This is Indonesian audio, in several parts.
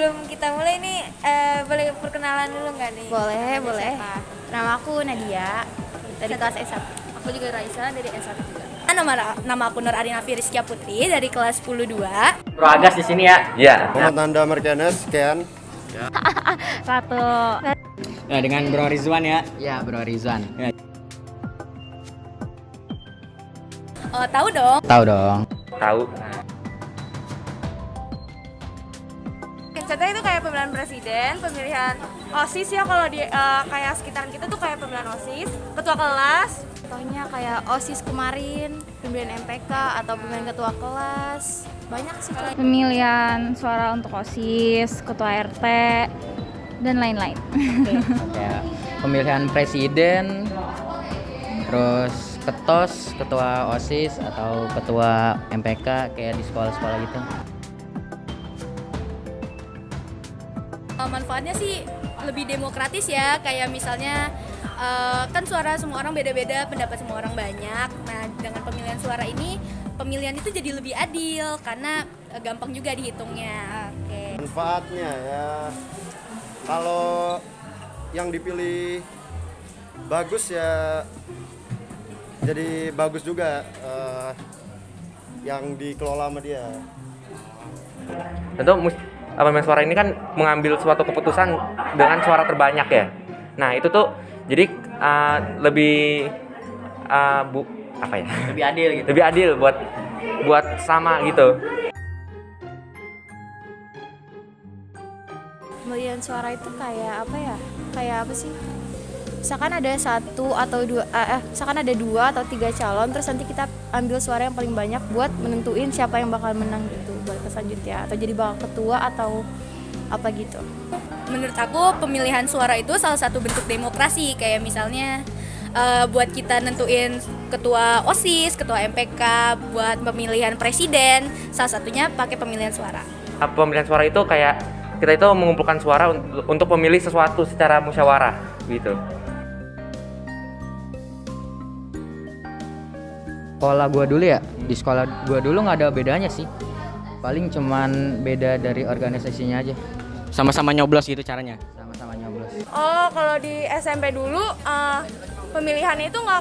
sebelum kita mulai nih, boleh perkenalan dulu nggak nih? Boleh. Siapa? Nama aku Nadia dari kelas S1. Aku juga Raisa dari S1 juga. Nama aku Nur Arina Firiskia Putri dari kelas 10-2. Bro Agas di sini ya. Iya. Muhammad Nanda Markenes, sekian. Satu. Ya, dengan Bro Rizwan ya. Ya, Bro Rizwan. Ya. Oh, tahu dong. Tahu dong. Tahu. Contohnya itu kayak pemilihan presiden, pemilihan OSIS ya kalau di kayak sekitaran kita tuh kayak pemilihan OSIS, ketua kelas. Contohnya kayak OSIS kemarin, pemilihan MPK atau pemilihan ketua kelas. Banyak sih. Pemilihan suara untuk OSIS, ketua RT, dan lain-lain. Kayak pemilihan presiden, terus ketos, ketua OSIS atau ketua MPK kayak di sekolah-sekolah gitu. Manfaatnya sih lebih demokratis ya, kayak misalnya kan suara semua orang beda-beda, pendapat semua orang banyak. Nah, dengan pemilihan suara ini, pemilihan itu jadi lebih adil karena gampang juga dihitungnya. Oke. Manfaatnya ya, kalau yang dipilih bagus ya jadi bagus juga, yang dikelola sama dia. Tentu pemilihan suara ini kan mengambil suatu keputusan dengan suara terbanyak ya. Nah itu tuh jadi lebih Lebih adil gitu. lebih adil buat sama gitu. Pemilihan suara itu kayak apa ya? Kayak apa sih? Misalkan ada misalkan ada 2 atau 3 calon, terus nanti kita ambil suara yang paling banyak buat menentuin siapa yang bakal menang gitu buat selanjutnya, atau jadi bakal ketua atau apa gitu. Menurut aku pemilihan suara itu salah satu bentuk demokrasi, kayak misalnya buat kita nentuin ketua OSIS, ketua MPK, buat pemilihan presiden, salah satunya pakai pemilihan suara. Pemilihan suara itu kayak kita itu mengumpulkan suara untuk memilih sesuatu secara musyawarah gitu. Sekolah gua dulu ya, di sekolah gua dulu nggak ada bedanya sih. Paling cuman beda dari organisasinya aja. Sama-sama nyoblos gitu caranya. Sama-sama nyoblos. Oh, kalau di SMP dulu pemilihannya itu nggak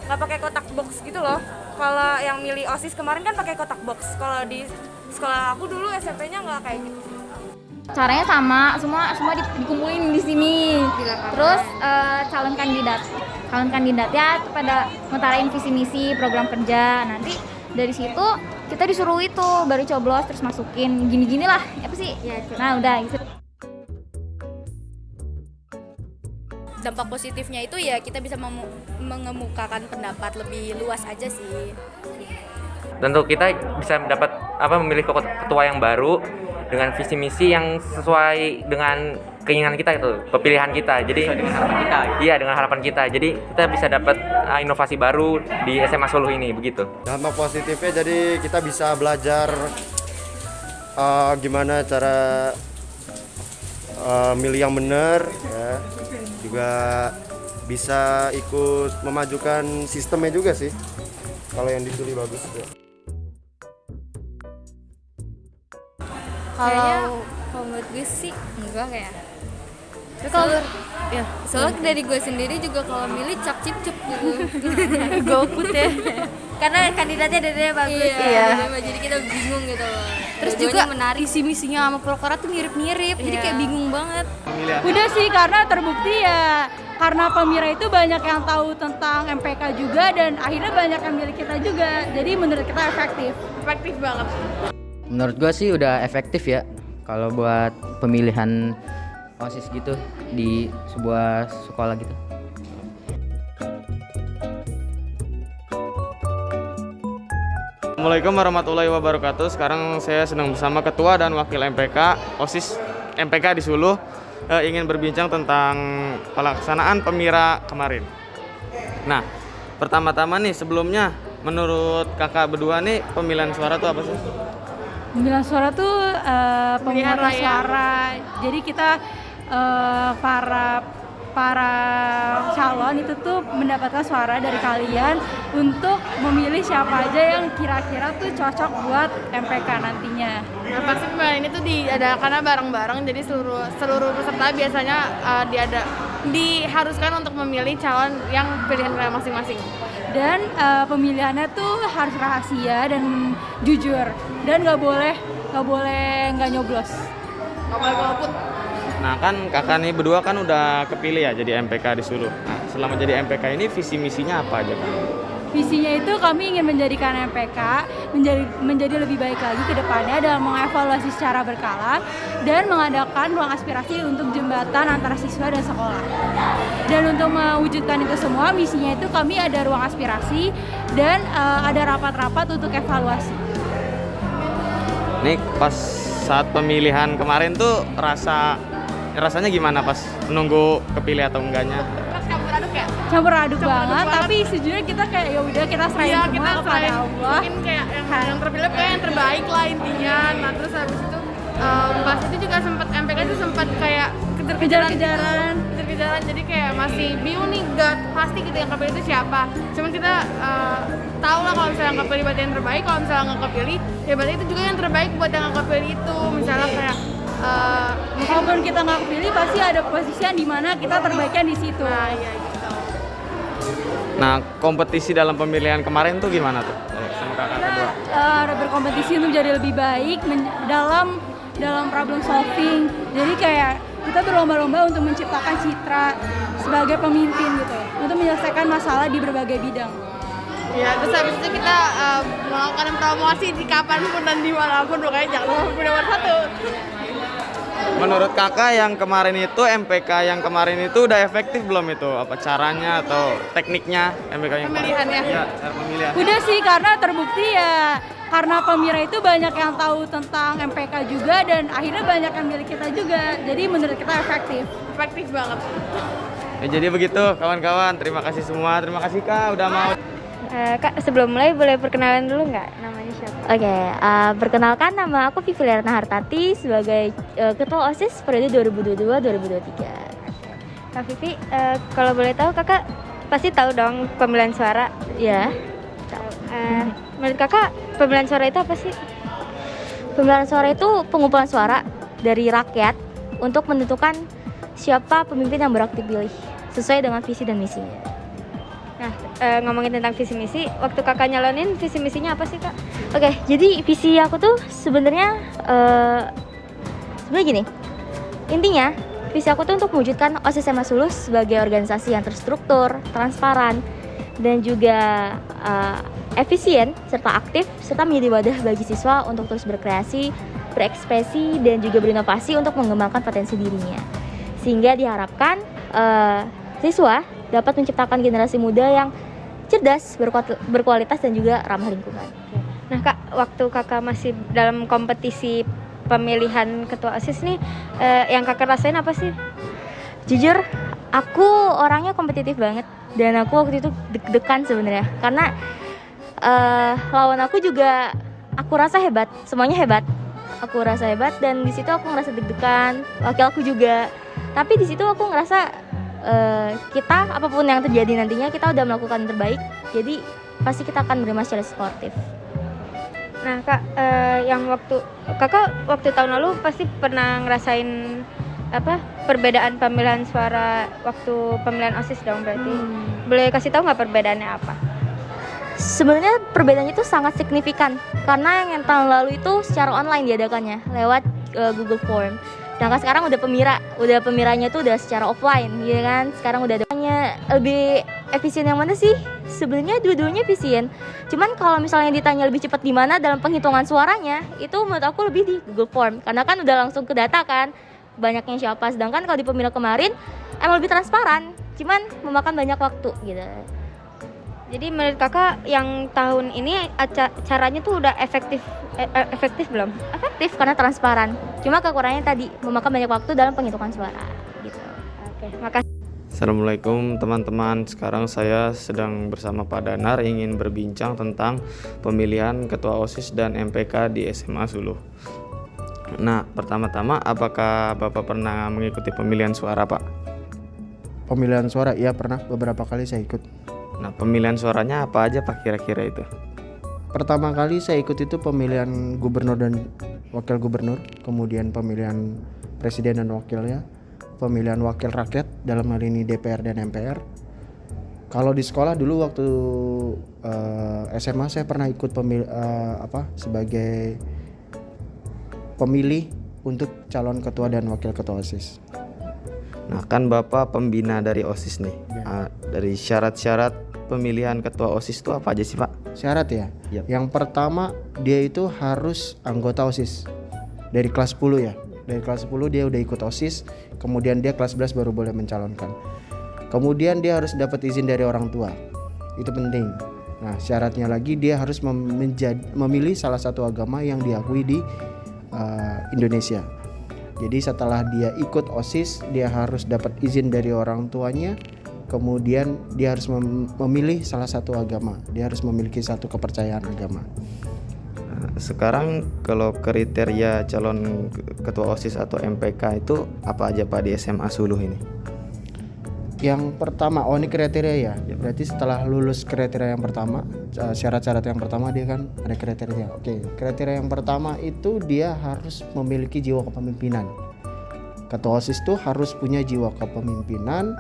pakai kotak box gitu loh. Kalau yang milih OSIS kemarin kan pakai kotak box. Kalau di sekolah aku dulu SMP-nya nggak kayak gitu. Caranya sama, semua dikumpulin di sini. Terus calon kandidatnya pada ngutarain visi misi program kerja. Nanti dari situ kita disuruh itu baru coblos terus masukin gini-gini lah apa sih? Nah udah gitu. Dampak positifnya itu ya kita bisa mengemukakan pendapat lebih luas aja sih. Tentu kita bisa memilih ketua yang baru dengan visi misi yang sesuai dengan keinginan kita itu, pemilihan kita. Jadi dengan harapan kita. Iya, dengan harapan kita. Jadi kita bisa dapat inovasi baru di SMA Suluh ini begitu. Dampak positifnya jadi kita bisa belajar gimana cara milih yang benar ya. Juga bisa ikut memajukan sistemnya juga sih. Kalau yang dipilih bagus ya. Kalau menurut gue sih enggak kayak. Tapi kalau soalnya dari gue sendiri juga kalau milih cap cip cup gitu. GoFood ya. Karena kandidatnya dede bagus. Iya. Jadi kita bingung gitu loh. Terus juga visi misinya sama Prokora tuh mirip-mirip. Jadi kayak bingung banget. Udah sih karena terbukti ya. Karena Pemira itu banyak yang tahu tentang MPK juga dan akhirnya banyak yang milih kita juga. Jadi menurut kita efektif. Efektif banget. Menurut gua sih udah efektif ya kalau buat pemilihan OSIS gitu di sebuah sekolah gitu. Assalamualaikum warahmatullahi wabarakatuh. Sekarang saya sedang bersama Ketua dan Wakil MPK OSIS MPK di Suluh, ingin berbincang tentang pelaksanaan Pemira kemarin. Nah, pertama-tama nih sebelumnya menurut kakak berdua nih pemilihan suara tuh apa sih? Pemilihan suara tuh pemungutan suara. Jadi kita para para calon itu tuh mendapatkan suara dari kalian untuk memilih siapa aja yang kira-kira tuh cocok buat MPK nantinya. Nah, pasti pemilihan ini tuh diadakannya bareng-bareng, jadi seluruh peserta biasanya diharuskan untuk memilih calon yang pilihan mereka masing-masing. Dan pemilihannya tuh harus rahasia dan jujur, dan nggak boleh nggak nyoblos. Nggak boleh golput. Nah kan kakak nih berdua kan udah kepilih ya jadi MPK di Sulu. Nah selama jadi MPK ini visi misinya apa aja Kak? Visinya itu kami ingin menjadikan MPK menjadi lebih baik lagi ke depannya dalam mengevaluasi secara berkala dan mengadakan ruang aspirasi untuk jembatan antara siswa dan sekolah. Dan untuk mewujudkan itu semua, misinya itu kami ada ruang aspirasi dan ada rapat-rapat untuk evaluasi. Nih pas saat pemilihan kemarin tuh rasanya gimana pas menunggu kepilih atau enggaknya? Campur aduk ya? Campur aduk banget, tapi sejujurnya kita kayak ya udah kita serahin semua kepada Allah. Mungkin kayak yang terpilih kayak yang terbaik lah intinya. Nah terus habis itu pas itu juga sempat MPK itu sempat kayak kejar-kejaran, jadi kayak masih bingung nih, gak pasti gitu yang kepilih itu siapa. Cuman kita tahu lah kalau misalnya kepilih berarti yang terbaik, kalau misalnya nggak kepilih ya berarti itu juga yang terbaik buat yang nggak kepilih itu. Misalnya kayak walaupun kita nggak kepilih pasti ada posisi yang dimana kita terbaiknya di situ. nah ya gitu. Nah kompetisi dalam pemilihan kemarin tuh gimana tuh? Sama kakak kedua. Berkompetisi untuk menjadi lebih baik dalam problem solving. Jadi kayak kita berlomba-lomba untuk menciptakan citra sebagai pemimpin gitu, untuk menyelesaikan masalah di berbagai bidang. Ya, terus habis itu kita melakukan promosi di kapanpun dan dimanapun, makanya jangan lupa nomor 1. Menurut kakak yang kemarin itu MPK yang kemarin itu udah efektif belum itu? Apa caranya atau tekniknya MPK yang Pemilihannya? Ya, cara pemilihan. Udah sih, karena terbukti ya, karena Pemira itu banyak yang tahu tentang MPK juga dan akhirnya banyak yang milih kita juga. Jadi menurut kita efektif. Efektif banget. Ya, jadi begitu kawan-kawan, terima kasih semua. Terima kasih Kak udah mau. Kak, sebelum mulai boleh perkenalan dulu nggak namanya siapa? Oke, perkenalkan nama aku Vivi Lerna Hartati sebagai Ketua OSIS periode 2022-2023. Kak Vivi, kalau boleh tahu kakak pasti tahu dong pemilihan suara, ya? Tahu. Menurut kakak pemilihan suara itu apa sih? Pemilihan suara itu pengumpulan suara dari rakyat untuk menentukan siapa pemimpin yang berhak dipilih sesuai dengan visi dan misinya. Nah, ngomongin tentang visi misi, waktu kakak nyalonin visi misinya apa sih kak? Oke, jadi visi aku tuh sebenarnya gini, intinya visi aku tuh untuk mewujudkan OSIS SMA Sulu sebagai organisasi yang terstruktur, transparan, dan juga efisien serta aktif, serta menjadi wadah bagi siswa untuk terus berkreasi, berekspresi, dan juga berinovasi untuk mengembangkan potensi dirinya, sehingga diharapkan siswa dapat menciptakan generasi muda yang cerdas, berkualitas, dan juga ramah lingkungan. Nah kak, waktu kakak masih dalam kompetisi pemilihan ketua OSIS nih, yang kakak rasain apa sih? Jujur, aku orangnya kompetitif banget, dan aku waktu itu deg-degan sebenarnya, karena lawan aku juga aku rasa hebat, semuanya hebat. Aku rasa hebat, dan di situ aku ngerasa deg-degan, wakil aku juga. Tapi di situ aku ngerasa kita apapun yang terjadi nantinya kita udah melakukan yang terbaik, jadi pasti kita akan menerima secara sportif. Nah kak, yang waktu tahun lalu pasti pernah ngerasain perbedaan pemilihan suara waktu pemilihan OSIS dong berarti. Boleh kasih tahu nggak perbedaannya apa? Sebenarnya perbedaannya itu sangat signifikan, karena yang tahun lalu itu secara online diadakannya lewat Google Form. Sedangkan sekarang udah pemiranya tuh udah secara offline, ya kan? Sekarang udah ada lebih efisien yang mana sih? Sebenarnya dua-duanya efisien. Cuman kalau misalnya ditanya lebih cepat di mana dalam penghitungan suaranya, itu menurut aku lebih di Google Form, karena kan udah langsung ke data kan, banyaknya siapa. Sedangkan kalau di pemilihan kemarin emang lebih transparan, cuman memakan banyak waktu gitu. Jadi menurut kakak yang tahun ini caranya tuh udah efektif belum? Efektif karena transparan. Cuma kekurangannya tadi memakan banyak waktu dalam penghitungan suara gitu. Oke, makasih. Assalamualaikum teman-teman. Sekarang saya sedang bersama Pak Danar ingin berbincang tentang pemilihan ketua OSIS dan MPK di SMA Sulu. Nah, pertama-tama apakah Bapak pernah mengikuti pemilihan suara, Pak? pemilihan suara, ya pernah beberapa kali saya ikut. Nah, pemilihan suaranya apa aja Pak kira-kira itu? Pertama kali saya ikut itu pemilihan gubernur dan wakil gubernur, kemudian pemilihan presiden dan wakilnya, pemilihan wakil rakyat dalam hal ini DPR dan MPR. Kalau di sekolah dulu waktu SMA saya pernah ikut sebagai pemilih untuk calon ketua dan wakil ketua OSIS. Nah, kan Bapak pembina dari OSIS nih. Dari syarat-syarat pemilihan ketua OSIS itu apa aja sih Pak? Syarat ya? Yap. Yang pertama dia itu harus anggota OSIS dari kelas 10 ya. Dari kelas 10 dia udah ikut OSIS, kemudian dia kelas 11 baru boleh mencalonkan. Kemudian dia harus dapat izin dari orang tua. Itu penting. Nah, syaratnya lagi dia harus memilih salah satu agama yang diakui di Indonesia. Jadi setelah dia ikut OSIS, dia harus dapat izin dari orang tuanya. Kemudian dia harus memilih salah satu agama. Dia harus memiliki satu kepercayaan agama. Sekarang kalau kriteria calon ketua OSIS atau MPK itu apa aja Pak di SMA Suluh ini? Yang pertama, ini kriteria ya. Berarti setelah lulus kriteria yang pertama, syarat-syarat yang pertama dia kan ada kriteria. Oke, kriteria yang pertama itu dia harus memiliki jiwa kepemimpinan. Ketua OSIS itu harus punya jiwa kepemimpinan.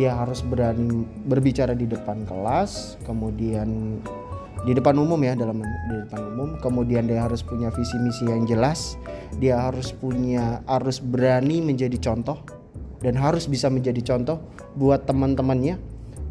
Dia harus berani berbicara di depan kelas, kemudian di depan umum ya, di depan umum. Kemudian dia harus punya visi misi yang jelas. Dia harus berani menjadi contoh dan harus bisa menjadi contoh buat teman-temannya,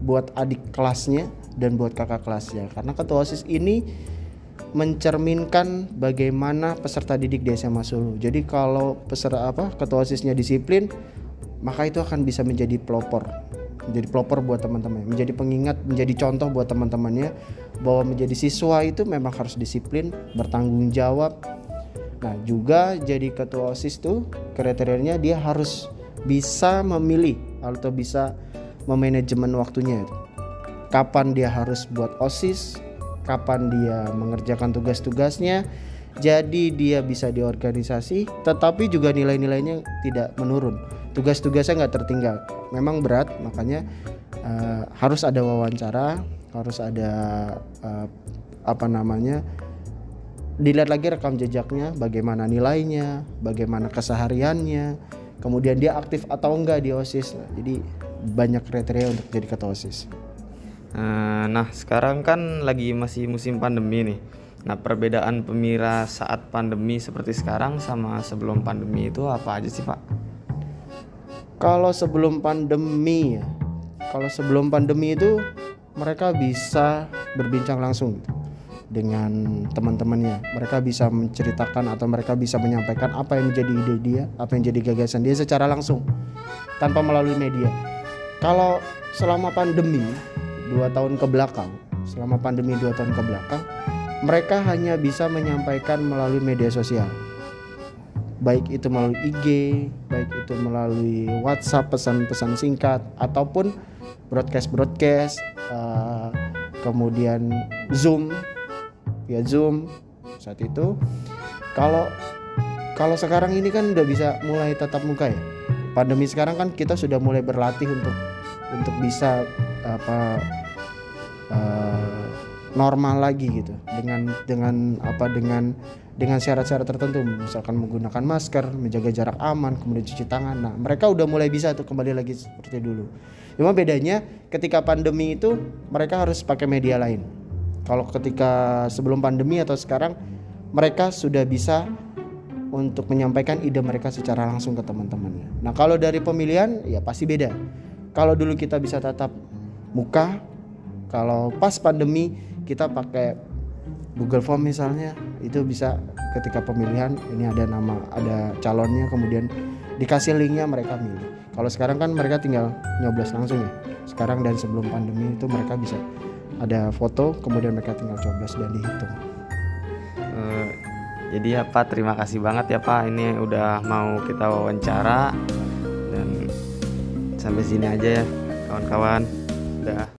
buat adik kelasnya dan buat kakak kelasnya. Karena ketua OSIS ini mencerminkan bagaimana peserta didik di SMA Suluh. Jadi kalau ketua OSISnya disiplin, maka itu akan bisa menjadi pelopor buat teman-teman, menjadi pengingat, menjadi contoh buat teman-temannya bahwa menjadi siswa itu memang harus disiplin, bertanggung jawab. Nah, juga jadi ketua OSIS tuh kriterianya dia harus bisa memilih atau bisa memanajemen waktunya. Kapan dia harus buat OSIS, kapan dia mengerjakan tugas-tugasnya. Jadi dia bisa di organisasi, tetapi juga nilai-nilainya tidak menurun. Tugas-tugasnya nggak tertinggal. Memang berat, makanya harus ada wawancara, harus ada dilihat lagi rekam jejaknya, bagaimana nilainya, bagaimana kesehariannya, kemudian dia aktif atau enggak di OSIS. Jadi banyak kriteria untuk jadi ketua OSIS. Nah, sekarang kan lagi masih musim pandemi nih. Nah, perbedaan pemira saat pandemi seperti sekarang sama sebelum pandemi itu apa aja sih Pak? Kalau sebelum pandemi itu mereka bisa berbincang langsung dengan teman-temannya. Mereka bisa menceritakan atau mereka bisa menyampaikan apa yang menjadi ide dia, apa yang jadi gagasan dia secara langsung tanpa melalui media. Kalau selama pandemi 2 tahun ke belakang, mereka hanya bisa menyampaikan melalui media sosial. Baik itu melalui IG, baik itu melalui WhatsApp, pesan-pesan singkat, ataupun broadcast, kemudian Zoom saat itu. Kalau sekarang ini kan udah bisa mulai tatap muka ya. Pandemi sekarang kan kita sudah mulai berlatih untuk bisa normal lagi gitu, dengan syarat-syarat tertentu, misalkan menggunakan masker, menjaga jarak aman, kemudian cuci tangan. Nah, mereka udah mulai bisa tuh kembali lagi seperti dulu. Cuma bedanya ketika pandemi itu mereka harus pakai media lain. Kalau ketika sebelum pandemi atau sekarang, mereka sudah bisa untuk menyampaikan ide mereka secara langsung ke teman-temannya. Nah, kalau dari pemilihan ya pasti beda. Kalau dulu kita bisa tatap muka, kalau pas pandemi kita pakai Google Form misalnya, itu bisa ketika pemilihan ini ada nama, ada calonnya, kemudian dikasih linknya, mereka milih. Kalau sekarang kan mereka tinggal nyoblos langsung ya. Sekarang dan sebelum pandemi itu mereka bisa ada foto, kemudian mereka tinggal coblos dan dihitung. Jadi ya Pak, terima kasih banget ya Pak, ini udah mau kita wawancara. Dan sampai sini aja ya kawan-kawan. Udah.